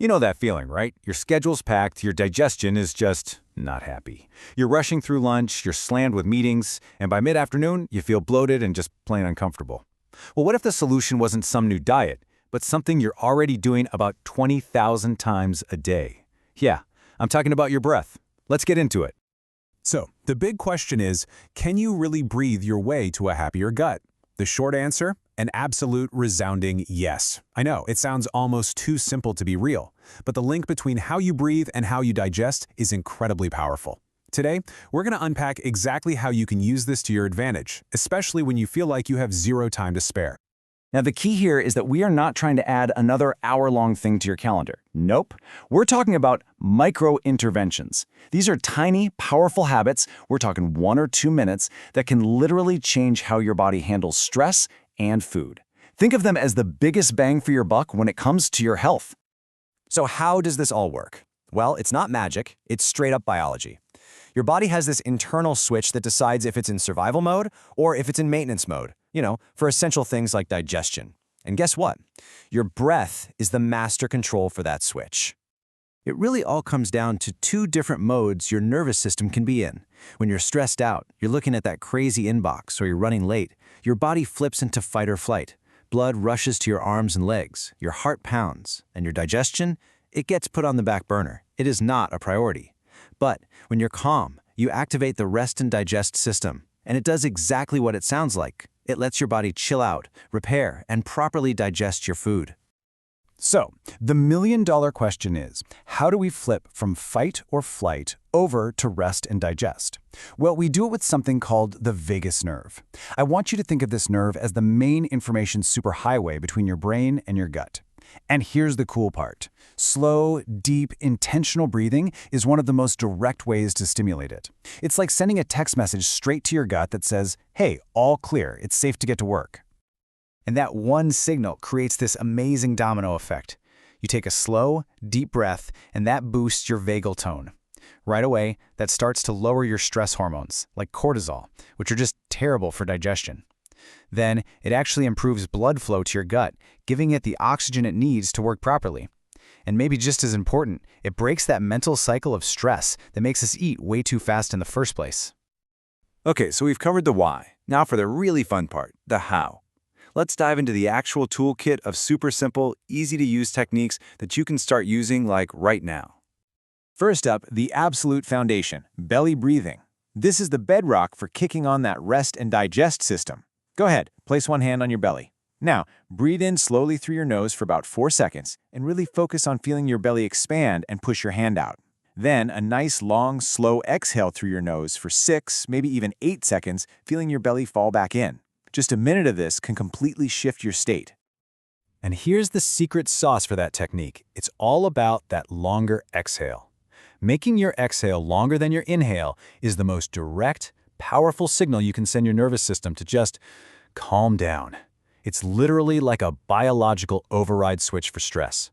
You know that feeling, right? Your schedule's packed, your digestion is just not happy. You're rushing through lunch, you're slammed with meetings, and by mid-afternoon, you feel bloated and just plain uncomfortable. Well, what if the solution wasn't some new diet, but something you're already doing about 20,000 times a day? Yeah, I'm talking about your breath. Let's get into it. So, the big question is, can you really breathe your way to a happier gut? The short answer? An absolute resounding yes. I know, it sounds almost too simple to be real, but the link between how you breathe and how you digest is incredibly powerful. Today, we're going to unpack exactly how you can use this to your advantage, especially when you feel like you have zero time to spare. Now, the key here is that we are not trying to add another hour-long thing to your calendar. Nope. We're talking about micro-interventions. These are tiny, powerful habits, we're talking 1 or 2 minutes, that can literally change how your body handles stress and food. Think of them as the biggest bang for your buck when it comes to your health. So how does this all work? Well, it's not magic, it's straight-up biology. Your body has this internal switch that decides if it's in survival mode or if it's in maintenance mode, for essential things like digestion. And guess what? Your breath is the master control for that switch. It really all comes down to 2 different modes your nervous system can be in. When you're stressed out, you're looking at that crazy inbox, or you're running late, your body flips into fight or flight. Blood rushes to your arms and legs, your heart pounds, and your digestion, it gets put on the back burner. It is not a priority. But when you're calm, you activate the rest and digest system, and it does exactly what it sounds like. It lets your body chill out, repair, and properly digest your food. So, the million-dollar question is, how do we flip from fight or flight over to rest and digest? Well, we do it with something called the vagus nerve. I want you to think of this nerve as the main information superhighway between your brain and your gut. And here's the cool part. Slow, deep, intentional breathing is one of the most direct ways to stimulate it. It's like sending a text message straight to your gut that says, hey, all clear, it's safe to get to work. And that one signal creates this amazing domino effect. You take a slow, deep breath, and that boosts your vagal tone. Right away, that starts to lower your stress hormones, like cortisol, which are just terrible for digestion. Then, it actually improves blood flow to your gut, giving it the oxygen it needs to work properly. And maybe just as important, it breaks that mental cycle of stress that makes us eat way too fast in the first place. Okay, so we've covered the why. Now for the really fun part, the how. Let's dive into the actual toolkit of super simple, easy-to-use techniques that you can start using like right now. First up, the absolute foundation, belly breathing. This is the bedrock for kicking on that rest and digest system. Go ahead, place one hand on your belly. Now, breathe in slowly through your nose for about 4 seconds and really focus on feeling your belly expand and push your hand out. Then, a nice, long, slow exhale through your nose for 6, maybe even 8 seconds, feeling your belly fall back in. Just a minute of this can completely shift your state. And here's the secret sauce for that technique. It's all about that longer exhale. Making your exhale longer than your inhale is the most direct, powerful signal you can send your nervous system to just calm down. It's literally like a biological override switch for stress.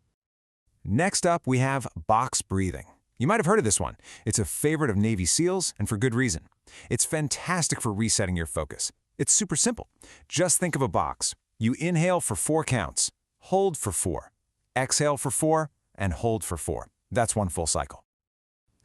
Next up, we have box breathing. You might have heard of this one. It's a favorite of Navy SEALs, and for good reason. It's fantastic for resetting your focus. It's super simple. Just think of a box. You inhale for 4 counts, hold for 4, exhale for 4, and hold for 4. That's one full cycle.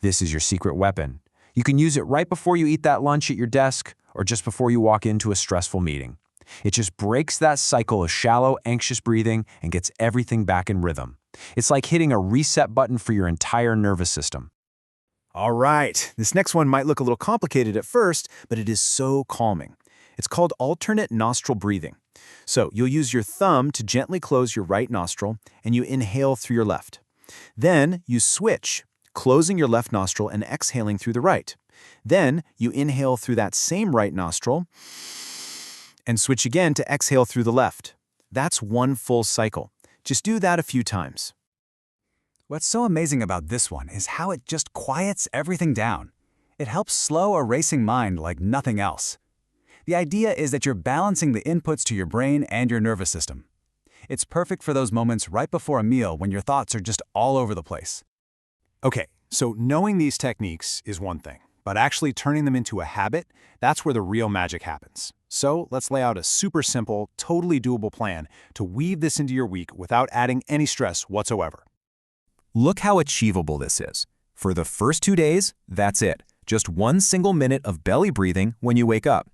This is your secret weapon. You can use it right before you eat that lunch at your desk or just before you walk into a stressful meeting. It just breaks that cycle of shallow, anxious breathing and gets everything back in rhythm. It's like hitting a reset button for your entire nervous system. All right, this next one might look a little complicated at first, but it is so calming. It's called alternate nostril breathing. So you'll use your thumb to gently close your right nostril and you inhale through your left. Then you switch, closing your left nostril and exhaling through the right. Then you inhale through that same right nostril and switch again to exhale through the left. That's one full cycle. Just do that a few times. What's so amazing about this one is how it just quiets everything down. It helps slow a racing mind like nothing else. The idea is that you're balancing the inputs to your brain and your nervous system. It's perfect for those moments right before a meal when your thoughts are just all over the place. Okay, so knowing these techniques is one thing, but actually turning them into a habit, that's where the real magic happens. So let's lay out a super simple, totally doable plan to weave this into your week without adding any stress whatsoever. Look how achievable this is. For the first 2 days, that's it. Just 1 single minute of belly breathing when you wake up.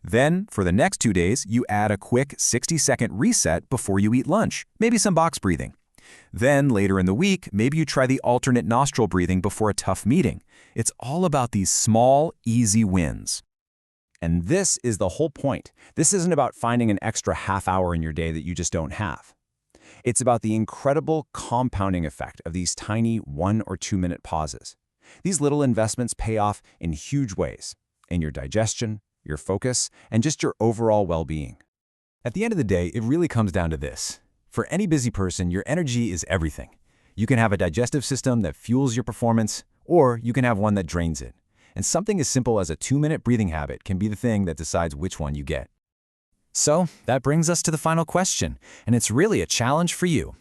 Then, for the next 2 days, you add a quick 60-second reset before you eat lunch, maybe some box breathing. Then, later in the week, maybe you try the alternate nostril breathing before a tough meeting. It's all about these small, easy wins. And this is the whole point. This isn't about finding an extra half hour in your day that you just don't have. It's about the incredible compounding effect of these tiny 1 or 2 minute pauses. These little investments pay off in huge ways, in your digestion, your focus, and just your overall well-being. At the end of the day, it really comes down to this. For any busy person, your energy is everything. You can have a digestive system that fuels your performance, or you can have one that drains it. And something as simple as a 2-minute breathing habit can be the thing that decides which one you get. So, that brings us to the final question, and it's really a challenge for you.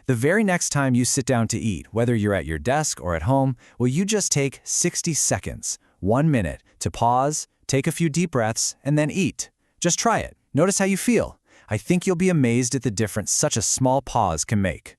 The very next time you sit down to eat, whether you're at your desk or at home, will you just take 60 seconds, 1 minute, to pause, take a few deep breaths, and then eat? Just try it. Notice how you feel. I think you'll be amazed at the difference such a small pause can make.